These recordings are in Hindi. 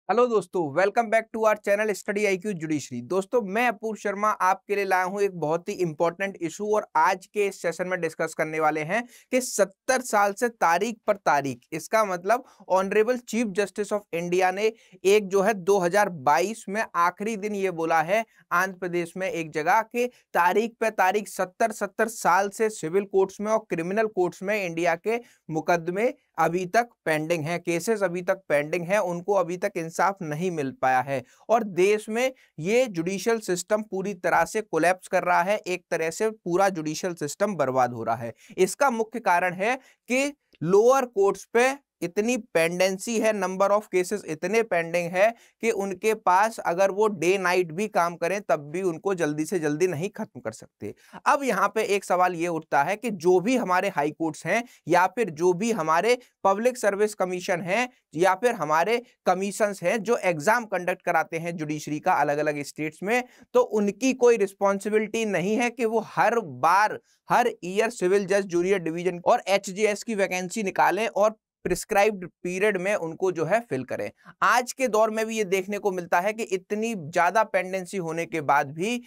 हेलो दोस्तों, welcome back to our channel study IQ judiciary. दोस्तों, मैं अपूर्व शर्मा आपके लिए लाया हूं एक बहुत ही इंपॉर्टेंट इशू और आज के इस सेशन में डिस्कस करने वाले हैं कि 70 साल से तारीख पर तारीख, इसका मतलब honourable chief justice of India ने एक जो है 2022 में आखिरी दिन ये बोला है आंध्र प्रदेश में एक जगह के तारीख पे तारीख 70 साल से सिविल कोर्ट्स में और क्रिमिनल कोर्ट्स में इंडिया के मुकदमे अभी तक पेंडिंग है, केसेस अभी तक पेंडिंग है, उनको अभी तक इंसाफ नहीं मिल पाया है और देश में ये जुडिशियल सिस्टम पूरी तरह से कोलैप्स कर रहा है। एक तरह से पूरा जुडिशियल सिस्टम बर्बाद हो रहा है। इसका मुख्य कारण है कि लोअर कोर्ट्स पे इतनी पेंडेंसी है, नंबर ऑफ केसेस इतने पेंडिंग है कि उनके पास अगर वो डे नाइट भी काम करें तब भी उनको जल्दी से जल्दी नहीं खत्म कर सकते। अब यहाँ पे एक सवाल ये उठता है कि जो भी हमारे हाई कोर्ट्स हैं या फिर जो भी हमारे पब्लिक सर्विस कमीशन है या फिर हमारे कमीशंस हैं जो एग्जाम कंडक्ट कराते हैं जुडिशरी का अलग अलग स्टेट्स में, तो उनकी कोई रिस्पॉन्सिबिलिटी नहीं है कि वो हर बार हर ईयर सिविल जज जूनियर डिवीजन और एचजीएस की वैकेंसी निकालें और प्रिस्क्राइब्ड पीरियड में उनको जो है फिल करें। आज के दौर में भी ये देखने को मिलता है कि इतनी ज्यादा पेंडेंसी होने के बाद भी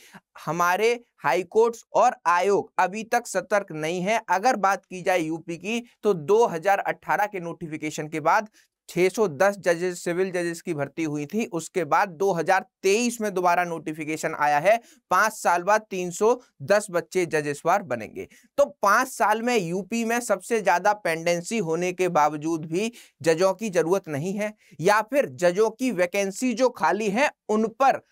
हमारे हाई कोर्ट्स और आयोग अभी तक सतर्क नहीं है। अगर बात की जाए यूपी की, तो 2018 के नोटिफिकेशन के बाद 610 जजेस सिविल जजेस की भर्ती हुई थी। उसके बाद 2023 में दोबारा नोटिफिकेशन आया है, 5 साल बाद 310 बच्चे जजेस वार बनेंगे। तो 5 साल में यूपी में सबसे ज्यादा पेंडेंसी होने के बावजूद भी जजों की जरूरत नहीं है या फिर जजों की वैकेंसी जो खाली है उन पर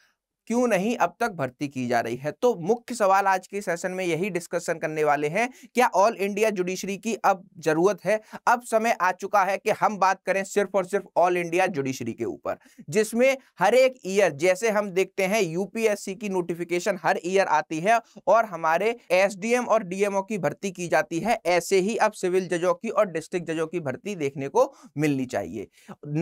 क्यों नहीं अब तक भर्ती की जा रही है। तो मुख्य सवाल आज के सेशन में यही डिस्कशन करने वाले हैं, क्या ऑल इंडिया जुडिशरी की अब जरूरत है? अब समय आ चुका है कि हम बात करें सिर्फ और सिर्फ ऑल इंडिया जुडिशरी के ऊपर, जिसमें हर एक ईयर जैसे हम देखते हैं यूपीएससी की नोटिफिकेशन हर ईयर आती है और हमारे एसडीएम और डीएमओ की भर्ती की जाती है, ऐसे ही अब सिविल जजों की और डिस्ट्रिक्ट जजों की भर्ती देखने को मिलनी चाहिए।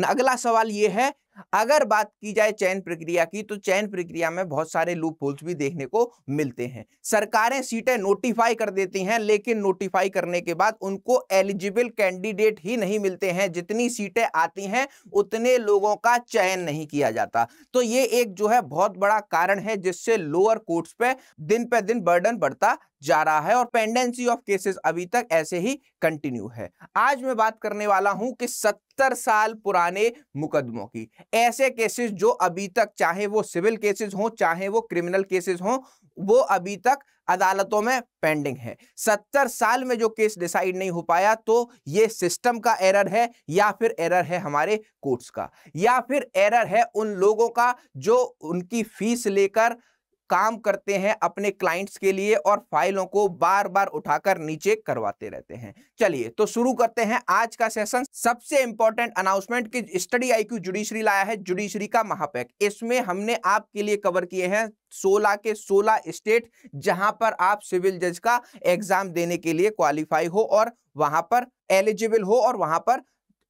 अगला सवाल यह है, अगर बात की जाए चयन प्रक्रिया की, तो चयन प्रक्रिया में बहुत सारे लूप होल्स भी देखने को मिलते हैं। सरकारें सीटें नोटिफाई कर देती हैं, लेकिन नोटिफाई करने के बाद उनको एलिजिबल कैंडिडेट ही नहीं मिलते हैं। जितनी सीटें आती हैं उतने लोगों का चयन नहीं किया जाता। तो ये एक जो है बहुत बड़ा कारण है जिससे लोअर कोर्ट्स पे दिन बर्डन बढ़ता जा रहा है और पेंडेंसी ऑफ केसेस अभी तक ऐसे ही कंटिन्यू है। आज मैं बात करने वाला हूं कि 70 साल पुराने मुकदमों की, ऐसे केसेस जो अभी तक, चाहे वो सिविल केसेस हो चाहे वो क्रिमिनल केसेस हो, वो अभी तक अदालतों में पेंडिंग है। 70 साल में जो केस डिसाइड नहीं हो पाया, तो ये सिस्टम का एरर है या फिर एरर है हमारे कोर्ट्स का या फिर एरर है उन लोगों का जो उनकी फीस लेकर काम करते हैं अपने क्लाइंट्स के लिए और फाइलों को बार बार उठाकर नीचे करवाते रहते हैं। चलिए तो शुरू करते हैं आज का सेशन। सबसे इंपॉर्टेंट अनाउंसमेंट कि स्टडी आईक्यू जुडिशरी लाया है जुडिशरी का महापैक। इसमें हमने आपके लिए कवर किए हैं 16 के 16 स्टेट जहां पर आप सिविल जज का एग्जाम देने के लिए क्वालिफाई हो और वहां पर एलिजिबल हो और वहां पर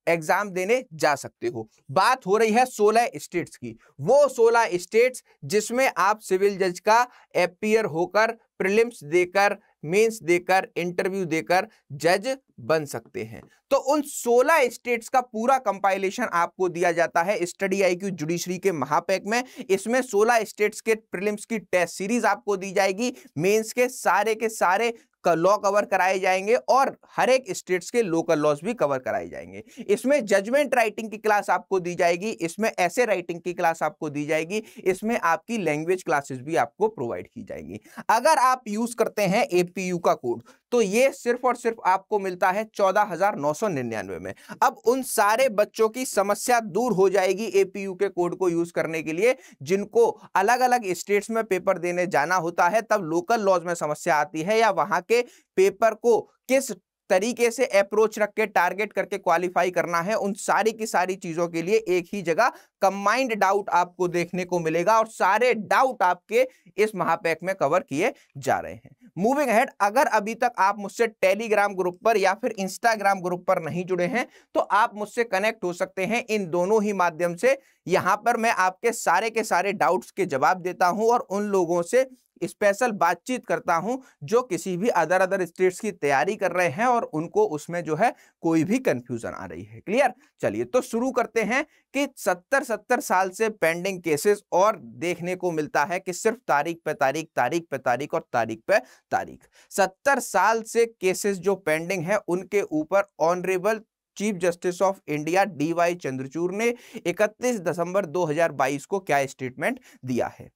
एग्जाम देने जा सकते हो। बात हो रही है 16 स्टेट्स की, वो 16 स्टेट्स जिसमें आप सिविल जज का अपीयर होकर प्रीलिम्स देकर मेंस देकर इंटरव्यू देकर जज बन सकते हैं। तो उन 16 स्टेट्स का पूरा कंपाइलेशन आपको दिया जाता है स्टडी आईक्यू जुडिशरी के महापैक में। इसमें 16 स्टेट्स के प्रीलिम्स की टेस्ट सीरीज आपको दी जाएगी, मेंस के सारे लॉ कवर कराए जाएंगे और हर एक स्टेट्स के लोकल लॉज भी कवर कराए जाएंगे। इसमें जजमेंट राइटिंग की क्लास आपको दी जाएगी, इसमें ऐसे राइटिंग की क्लास आपको दी जाएगी, इसमें आपकी लैंग्वेज क्लासेस भी आपको प्रोवाइड की जाएंगी। अगर आप यूज करते हैं एपीयू का कोड, तो ये सिर्फ और सिर्फ आपको मिलता है 14,999 में। अब उन सारे बच्चों की समस्या दूर हो जाएगी एपीयू के कोड को यूज करने के लिए, जिनको अलग अलग स्टेट्स में पेपर देने जाना होता है, तब लोकल लॉज में समस्या आती है या वहां के पेपर को किस तरीके से अप्रोच रख के टारगेट करके क्वालिफाई करना है, उन सारी की सारी चीजों के लिए एक ही जगह कंबाइंड डाउट आपको देखने को मिलेगा और सारे डाउट आपके इस महापैक में कवर किए जा रहे हैं। मूविंग अहेड, अगर अभी तक आप मुझसे टेलीग्राम ग्रुप पर या फिर इंस्टाग्राम ग्रुप पर नहीं जुड़े हैं, तो आप मुझसे कनेक्ट हो सकते हैं इन दोनों ही माध्यम से। यहां पर मैं आपके सारे के सारे डाउट्स के जवाब देता हूं और उन लोगों से स्पेशल बातचीत करता हूं जो किसी भी अदर स्टेट्स की तैयारी कर रहे हैं और उनको उसमें जो है कोई भी कंफ्यूजन आ रही है। क्लियर? चलिए तो शुरू करते हैं कि 70 साल से पेंडिंग केसेस और देखने को मिलता है कि सिर्फ तारीख पे तारीख, तारीख पे तारीख और तारीख पे तारीख। 70 साल से केसेस जो पेंडिंग है उनके ऊपर honourable chief justice of India DY Chandrachud ने 31 दिसंबर 2022 को क्या स्टेटमेंट दिया है।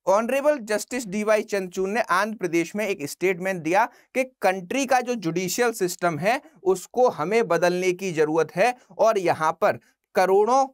ऑनरेबल जस्टिस DY चंद्रचूड़ ने आंध्र प्रदेश में एक स्टेटमेंट दिया कि कंट्री का जो जुडिशियल सिस्टम है उसको हमें बदलने की जरूरत है और यहां पर करोड़ों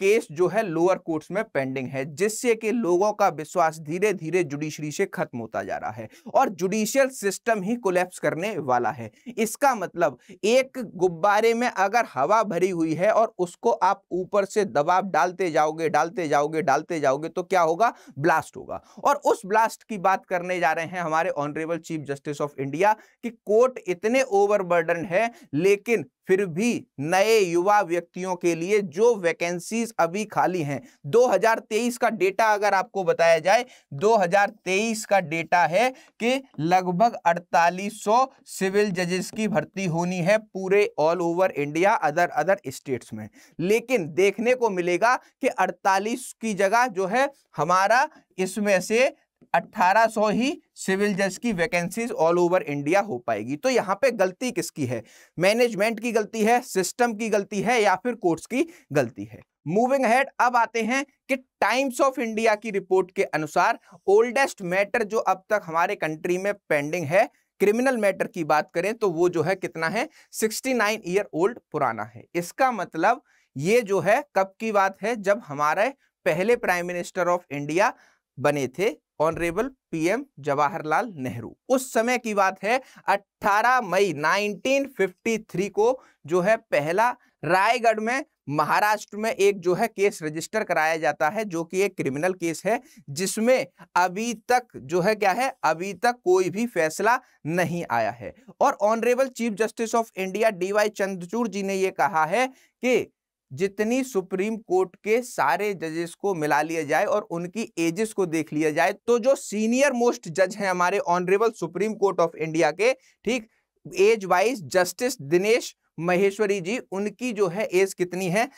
केस जो है लोअर कोर्ट्स में पेंडिंग है, जिससे कि लोगों का विश्वास धीरे धीरे जुडिशरी से खत्म होता जा रहा है और जुडिशियल सिस्टम ही कोलैप्स करने वाला है। इसका मतलब एक गुब्बारे में अगर हवा भरी हुई है और उसको आप ऊपर से दबाव डालते जाओगे डालते जाओगे डालते जाओगे तो क्या होगा? ब्लास्ट होगा। और उस ब्लास्ट की बात करने जा रहे हैं हमारे honourable chief justice of India कि कोर्ट इतने ओवरबर्डन है लेकिन फिर भी नए युवा व्यक्तियों के लिए जो वैकेंसीज अभी खाली हैं, 2023 का डेटा अगर आपको बताया जाए, 2023 का डेटा है कि लगभग 4800 सिविल जजेस की भर्ती होनी है पूरे all over India other states में। लेकिन देखने को मिलेगा कि 48 की जगह जो है हमारा इसमें से 1800 ही सिविल जज की वैकेंसीज ऑल ओवर इंडिया हो पाएगी। तो यहां पे गलती किसकी है? मैनेजमेंट की गलती है, सिस्टम की गलती है या फिर कोर्ट्स की गलती है? मूविंग अहेड, अब आते हैं कि टाइम्स ऑफ इंडिया की रिपोर्ट के अनुसार ओल्डेस्ट मैटर जो अब तक हमारे कंट्री में पेंडिंग है, क्रिमिनल मैटर की बात करें तो वो जो है कितना है? 69 ईयर ओल्ड पुराना है। इसका मतलब ये जो है कब की बात है? जब हमारे पहले प्राइम मिनिस्टर ऑफ इंडिया बने थे ऑनरेबल PM जवाहरलाल नेहरू, उस समय की बात है। 18 मई 1953 को जो है पहला रायगढ़ में महाराष्ट्र में एक जो है केस रजिस्टर कराया जाता है जो कि एक क्रिमिनल केस है जिसमें अभी तक जो है क्या है, अभी तक कोई भी फैसला नहीं आया है। और honourable chief justice of India DY Chandrachud ji ने यह कहा है कि जितनी सुप्रीम कोर्ट के सारे जजेस को मिला लिया जाए और उनकी एजेस को देख लिया जाए तो जो सीनियर मोस्ट जज हैं हमारे honourable supreme court of India के, ठीक, age wise justice Dinesh Maheshwari ji, उनकी जो है एज कितनी है?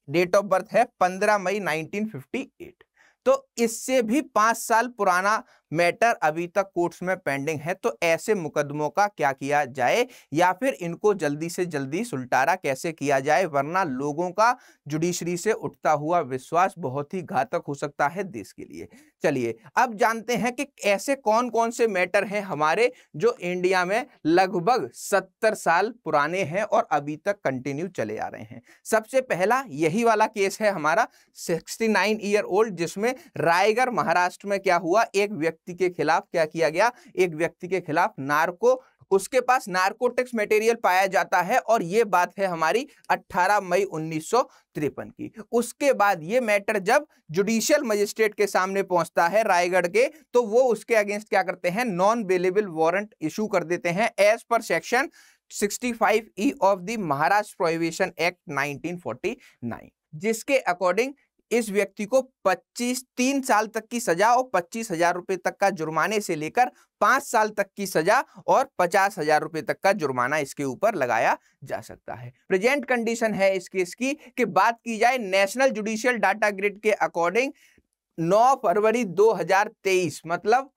डेट ऑफ बर्थ है 15 मई 1958। तो इससे भी 5 साल पुराना मैटर अभी तक कोर्ट्स में पेंडिंग है। तो ऐसे मुकदमों का क्या किया जाए या फिर इनको जल्दी से जल्दी सुलटारा कैसे किया जाए, वरना लोगों का जुडिशरी से उठता हुआ विश्वास बहुत ही घातक हो सकता है देश के लिए। चलिए अब जानते हैं कि ऐसे कौन कौन से मैटर हैं हमारे जो इंडिया में लगभग 70 साल पुराने हैं और अभी तक कंटिन्यू चले आ रहे हैं। सबसे पहला यही वाला केस है हमारा 69 ईयर ओल्ड, जिसमें रायगढ़ महाराष्ट्र में क्या हुआ, एक व्यक्ति के खिलाफ क्या किया गया, एक व्यक्ति के खिलाफ उसके पास नार्कोटिक्स मटेरियल पाया जाता है और ये बात है हमारी 18 मई 1953 की। उसके बाद ये मैटर जब जुडिशियल मजिस्ट्रेट के सामने पहुंचता है रायगढ़ के, तो वो उसके अगेंस्ट क्या करते हैं? नॉन बेलेबल वारंट इशू कर देते हैं एज पर section 65E of the Maharashtra prohibition act 1949, जिसके अकॉर्डिंग इस व्यक्ति को 3 साल तक की सजा और 25,000 रुपए तक का जुर्माने से लेकर 5 साल तक की सजा और 50,000 रुपए तक का जुर्माना इसके ऊपर लगाया जा सकता है। प्रेजेंट कंडीशन है इस केस की कि बात की जाए नेशनल जुडिशियल डाटा ग्रिड के अकॉर्डिंग 9 फरवरी 2023 मतलब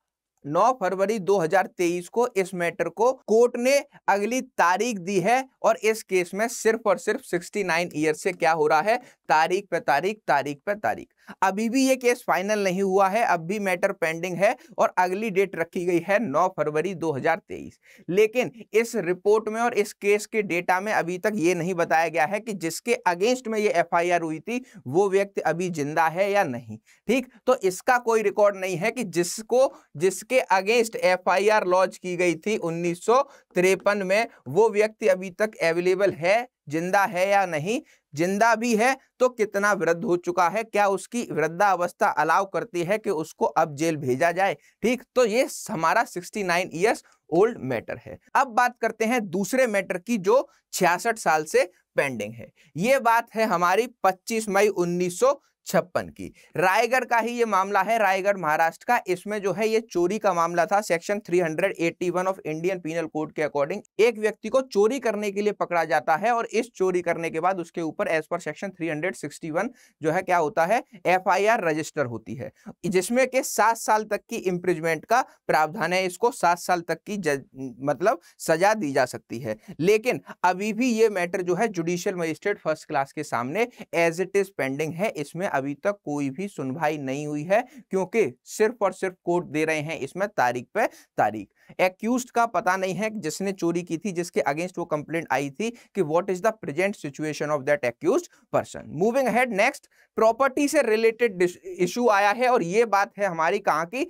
9 फरवरी 2023 को इस मैटर को कोर्ट ने अगली तारीख दी है और इस केस में सिर्फ और सिर्फ 69 ईयर से क्या हो रहा है? तारीख पे तारीख, तारीख पे तारीख। अभी भी ये केस फाइनल नहीं हुआ है, अब भी मैटर पेंडिंग है और अगली डेट रखी गई है 9 फरवरी 2023। लेकिन इस रिपोर्ट में और इस केस के डेटा में अभी तक ये नहीं बताया गया है कि जिसके अगेंस्ट में ये FIR हुई थी वो व्यक्ति अभी जिंदा है या नहीं। ठीक, तो इसका कोई रिकॉर्ड नहीं है कि जिसके अगेंस्ट FIR लॉन्च की गई थी 1953 में वो व्यक्ति अभी तक अवेलेबल है, जिंदा है या नहीं। जिंदा भी है तो कितना वृद्ध हो चुका है, क्या उसकी वृद्धावस्था अलाउ करती है कि उसको अब जेल भेजा जाए। ठीक, तो ये हमारा 69 ईयर्स ओल्ड मैटर है। अब बात करते हैं दूसरे मैटर की जो 66 साल से पेंडिंग है। ये बात है हमारी 25 मई 1956 की। रायगढ़ का ही ये मामला है, रायगढ़ महाराष्ट्र का। इसमें जो है ये चोरी का मामला था। Section 381 of Indian penal code के अकॉर्डिंग एक व्यक्ति को चोरी करने के लिए पकड़ा जाता है और इस चोरी करने के बाद उसके ऊपर एज पर सेक्शन 361 जो है क्या होता है, FIR रजिस्टर होती है, जिसमें के 7 साल तक की इंप्रिजमेंट का प्रावधान है। इसको 7 साल तक की मतलब सजा दी जा सकती है। लेकिन अभी भी ये मैटर जो है जुडिशियल मजिस्ट्रेट फर्स्ट क्लास के सामने एज इट इज पेंडिंग है। इसमें अभी तक कोई भी सुनवाई नहीं हुई है, क्योंकि सिर्फ और सिर्फ कोर्ट दे रहे हैं इसमें तारीख पे तारीख। एक्यूज्ड का पता नहीं है, जिसने चोरी की थी, जिसके अगेंस्ट वो कंप्लेंट आई थी, कि what is the present situation of that accused person. Moving ahead, next property से रिलेटेड इशू आया है और ये बात है हमारी कहां की,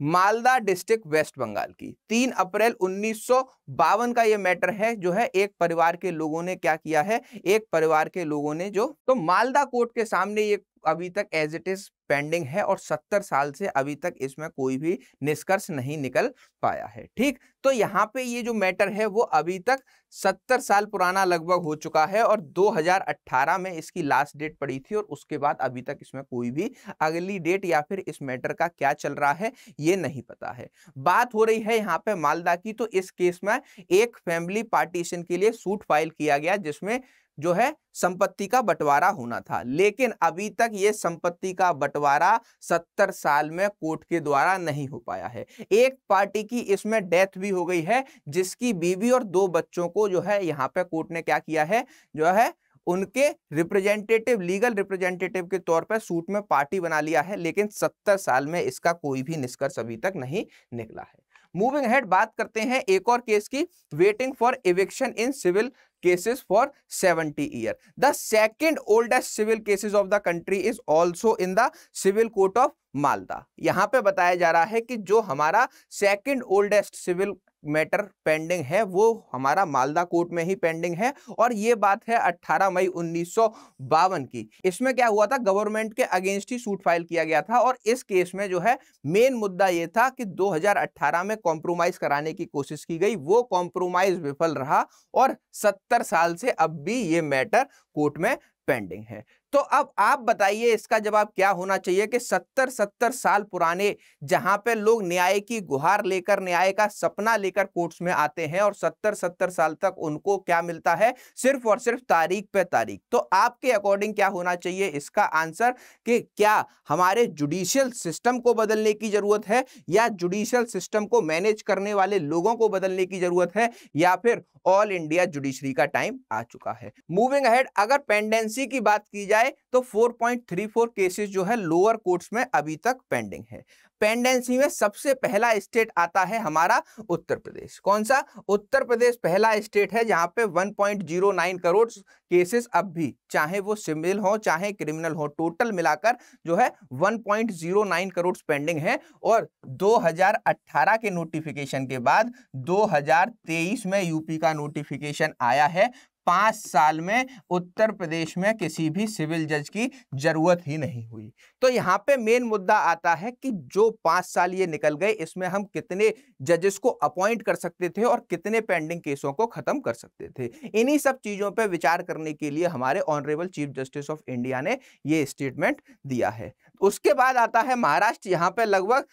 मालदा डिस्ट्रिक्ट वेस्ट बंगाल की। 3 अप्रैल 1952 का ये मैटर है, जो है एक परिवार के लोगों ने क्या किया है, एक परिवार के लोगों ने जो तो मालदा कोर्ट के सामने ये अभी तक एज इट इज पेंडिंग है और 70 साल से अभी तक इसमें कोई भी निष्कर्ष नहीं निकल पाया है। ठीक, तो यहाँ पे ये जो मैटर है वो अभी तक 70 साल पुराना लगभग हो चुका है और 2018 में इसकी लास्ट डेट पड़ी थी और उसके बाद अभी तक इसमें कोई भी अगली डेट या फिर इस मैटर का क्या चल रहा है ये नहीं पता है। बात हो रही है यहाँ पे मालदा की, तो इस केस में एक फैमिली पार्टीशन के लिए सूट फाइल किया गया, जिसमें जो है संपत्ति का बंटवारा होना था। लेकिन अभी तक ये संपत्ति का बंटवारा 70 साल में कोर्ट के द्वारा नहीं हो पाया है। एक पार्टी की इसमें डेथ भी हो गई है, जिसकी बीवी और 2 बच्चों को जो है यहाँ पे कोर्ट ने क्या किया है, जो है उनके रिप्रेजेंटेटिव, लीगल रिप्रेजेंटेटिव के तौर पर सूट में पार्टी बना लिया है। लेकिन 70 साल में इसका कोई भी निष्कर्ष अभी तक नहीं निकला है। मूविंग अहेड, बात करते हैं एक और केस की, waiting for eviction in civil cases for 70 years. The second oldest civil cases of the country is also in the civil court of Malda. यहाँ पे बताया जा रहा है कि जो हमारा second oldest civil matter pending है वो हमारा मालदा कोर्ट में ही पेंडिंग है और ये बात है 18 मई 1952 की। इसमें क्या हुआ था, गवर्नमेंट के अगेंस्ट ही सूट फाइल किया गया था और इस केस में जो है मेन मुद्दा ये था कि 2018 में कॉम्प्रोमाइज कराने की कोशिश की गई, वो कॉम्प्रोमाइज विफल रहा और 70 साल से अब भी ये मैटर कोर्ट में पेंडिंग है। तो अब आप बताइए इसका जवाब क्या होना चाहिए कि 70 साल पुराने, जहां पे लोग न्याय की गुहार लेकर, न्याय का सपना लेकर कोर्ट्स में आते हैं और 70 साल तक उनको क्या मिलता है, सिर्फ और सिर्फ तारीख पे तारीख। तो आपके अकॉर्डिंग क्या होना चाहिए इसका आंसर, कि क्या हमारे जुडिशियल सिस्टम को बदलने की जरूरत है या जुडिशियल सिस्टम को मैनेज करने वाले लोगों को बदलने की जरूरत है या फिर ऑल इंडिया जुडिशरी का टाइम आ चुका है। मूविंग अहेड, अगर पेंडेंसी की बात की जाए तो 4.34 केसेस जो है लोअर कोर्ट्स में अभी तक पेंडिंग है। पेंडेंसी में सबसे पहला स्टेट आता है हमारा उत्तर प्रदेश। कौन सा? उत्तर प्रदेश पहला स्टेट है जहां पे 1.09 करोड़ केसेस अब भी, चाहे वो सिविल हो चाहे क्रिमिनल हो, टोटल मिलाकर जो है 1.09 करोड़ पेंडिंग है। और 2018 के नोटिफिकेशन के बाद 2023 में यूपी का नोटिफिकेशन आया है। 5 साल में उत्तर प्रदेश में किसी भी सिविल जज की जरूरत ही नहीं हुई। तो यहाँ पे मेन मुद्दा आता है कि जो 5 साल ये निकल गए, इसमें हम कितने जजेस को अपॉइंट कर सकते थे और कितने पेंडिंग केसों को खत्म कर सकते थे। इन्हीं सब चीजों पे विचार करने के लिए हमारे honourable chief justice of India ने ये स्टेटमेंट दिया है। उसके बाद आता है महाराष्ट्र। यहाँ पे लगभग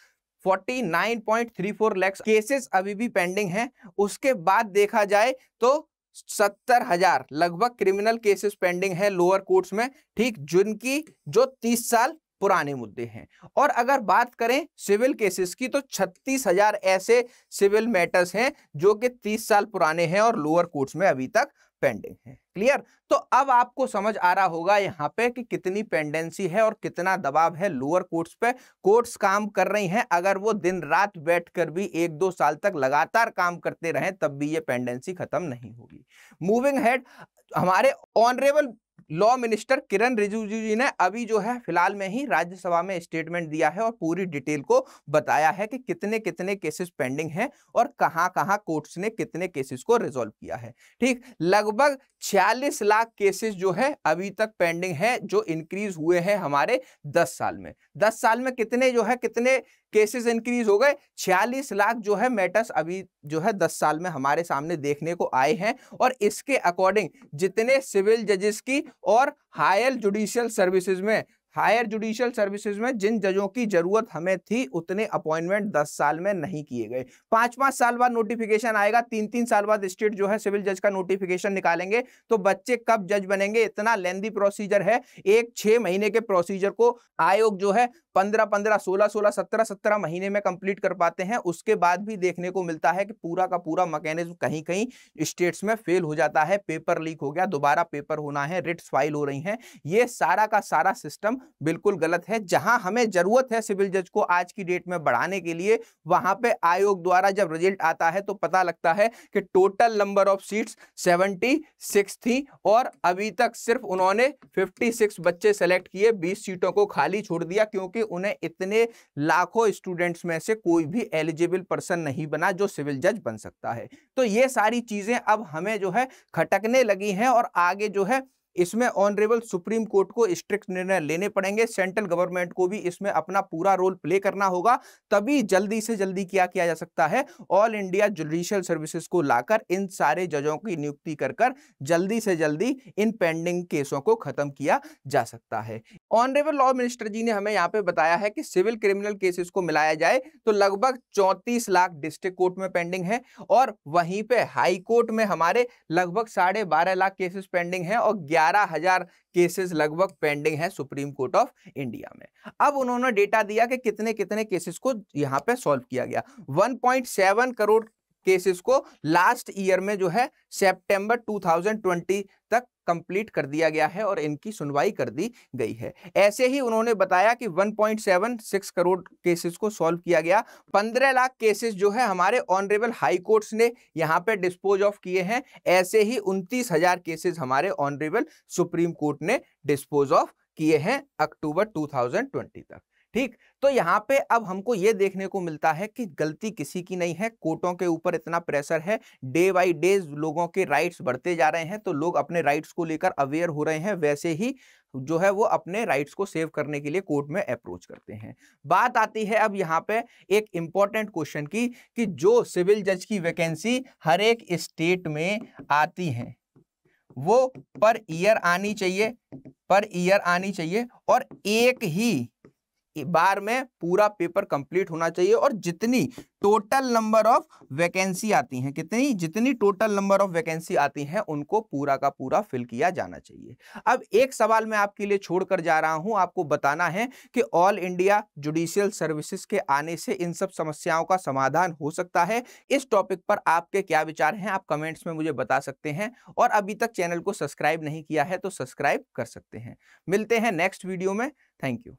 49.34 लाख केसेस अभी भी पेंडिंग हैं। उसके बाद देखा जाए तो 70,000 लगभग क्रिमिनल केसेस पेंडिंग है लोअर कोर्ट्स में, ठीक, जिनकी जो 30 साल पुराने मुद्दे हैं। और अगर बात करें सिविल केसेस की तो 36,000 ऐसे सिविल मैटर्स हैं जो कि 30 साल पुराने हैं और लोअर कोर्ट्स में अभी तक पेंडिंग है। क्लियर? तो अब आपको समझ आ रहा होगा यहाँ पे कि कितनी पेंडेंसी है और कितना दबाव है लोअर कोर्ट्स पे। कोर्ट्स काम कर रही हैं, अगर वो दिन रात बैठकर भी 1-2 साल तक लगातार काम करते रहें तब भी ये पेंडेंसी खत्म नहीं होगी। मूविंग हेड, हमारे ऑनरेबल लॉ मिनिस्टर किरण रिजिजू जी ने अभी जो है फिलहाल में ही राज्यसभा में स्टेटमेंट दिया है और पूरी डिटेल को बताया है कि कितने कितने केसेस पेंडिंग हैं और कहां कहां कोर्ट्स ने कितने केसेस को रिजॉल्व किया है। ठीक, लगभग 46 लाख केसेस जो है अभी तक पेंडिंग है, जो इंक्रीज हुए हैं हमारे 10 साल में। 10 साल में कितने जो है कितने केसेस इंक्रीज हो गए? 46 लाख जो है मैटर्स अभी जो है 10 साल में हमारे सामने देखने को आए हैं। और इसके अकॉर्डिंग जितने सिविल जजेस की और हायर जुडिशियल सर्विसेज में हायर जुडिशियल सर्विसेज में जिन जजों की जरूरत हमें थी उतने अपॉइंटमेंट 10 साल में नहीं किए गए। 5-5 साल बाद नोटिफिकेशन आएगा, 3-3 साल बाद स्टेट जो है सिविल जज का नोटिफिकेशन निकालेंगे, तो बच्चे कब जज बनेंगे? इतना लेंदी प्रोसीजर है। एक 6 महीने के प्रोसीजर को आयोग जो है 15-15, 16-16, 17-17 महीने में कंप्लीट कर पाते हैं। उसके बाद भी देखने को मिलता है कि पूरा का पूरा मैकेनिज्म कहीं कहीं स्टेट्स में फेल हो जाता है। पेपर लीक हो गया, दोबारा पेपर होना है, रिट्स फाइल हो रही हैं। ये सारा का सारा सिस्टम बिल्कुल गलत है। जहां हमें जरूरत है सिविल जज को आज की डेट में बढ़ाने के लिए, वहां पे आयोग द्वारा जब रिजल्ट आता है तो पता लगता है कि टोटल नंबर ऑफ सीट्स 76 थी और अभी तक सिर्फ उन्होंने 56 बच्चे सेलेक्ट किए, 20 सीटों को खाली छोड़ दिया, क्योंकि उन्हें इतने लाखों स्टूडेंट्स में से कोई भी एलिजिबल पर्सन नहीं बना जो सिविल जज बन सकता है। तो ये सारी चीजें अब हमें जो है खटकने लगी हैं और आगे जो है इसमें ऑनरेबल सुप्रीम कोर्ट को स्ट्रिक्ट निर्णय लेने पड़ेंगे। सेंट्रल गवर्नमेंट को भी इसमें अपना पूरा रोल प्ले करना होगा, तभी जल्दी से जल्दी क्या किया जा सकता है, ऑल इंडिया जुडिशियल सर्विसेज को लाकर इन सारे जजों की नियुक्ति कर जल्दी से जल्दी इन पेंडिंग केसों को खत्म किया जा सकता है। ऑनरेबल लॉ मिनिस्टर जी ने हमें यहाँ पे बताया है कि सिविल क्रिमिनल केसेस को मिलाया जाए तो लगभग 34 लाख डिस्ट्रिक्ट कोर्ट में पेंडिंग है और वहीं पे हाई कोर्ट में हमारे लगभग 12.5 लाख केसेस पेंडिंग है और 11,000 केसेस लगभग पेंडिंग है सुप्रीम कोर्ट ऑफ इंडिया में। अब उन्होंने डेटा दिया कि कितने कितने केसेस को यहां पे सॉल्व किया गया। 1.7 करोड़ केसेस को लास्ट ईयर में जो है सितंबर 2020 तक कंप्लीट कर दिया गया है और इनकी सुनवाई कर दी गई है। ऐसे ही उन्होंने बताया कि 1.76 करोड़ केसेस को सॉल्व किया गया। 15 लाख केसेस जो है हमारे ऑनरेबल हाई कोर्ट्स ने यहां पे डिस्पोज ऑफ किए हैं। ऐसे ही 29,000 केसेस हमारे ऑनरेबल सुप्रीम कोर्ट ने डिस्पोज ऑफ किए हैं अक्टूबर 2020 तक। ठीक, तो यहां पे अब हमको यह देखने को मिलता है कि गलती किसी की नहीं है, कोर्टों के ऊपर इतना प्रेशर है, डे बाय डे लोगों के राइट्स बढ़ते जा रहे हैं, तो लोग अपने राइट्स को लेकर अवेयर हो रहे हैं, वैसे ही जो है वो अपने राइट्स को सेव करने के लिए कोर्ट में अप्रोच करते हैं। बात आती है अब यहाँ पे एक इंपॉर्टेंट क्वेश्चन की कि जो सिविल जज की वैकेंसी हर एक स्टेट में आती है वो पर ईयर आनी चाहिए और एक ही बार में पूरा पेपर कंप्लीट होना चाहिए और जितनी टोटल नंबर ऑफ वैकेंसी आती हैं, जितनी टोटल नंबर ऑफ वैकेंसी आती हैं उनको पूरा का पूरा फिल किया जाना चाहिए। अब एक सवाल मैं आपके लिए छोड़कर जा रहा हूं, आपको बताना है कि ऑल इंडिया जुडिशियल सर्विसेज के आने से इन सब समस्याओं का समाधान हो सकता है। इस टॉपिक पर आपके क्या विचार हैं, आप कमेंट्स में मुझे बता सकते हैं और अभी तक चैनल को सब्सक्राइब नहीं किया है तो सब्सक्राइब कर सकते हैं। मिलते हैं नेक्स्ट वीडियो में। Thank you.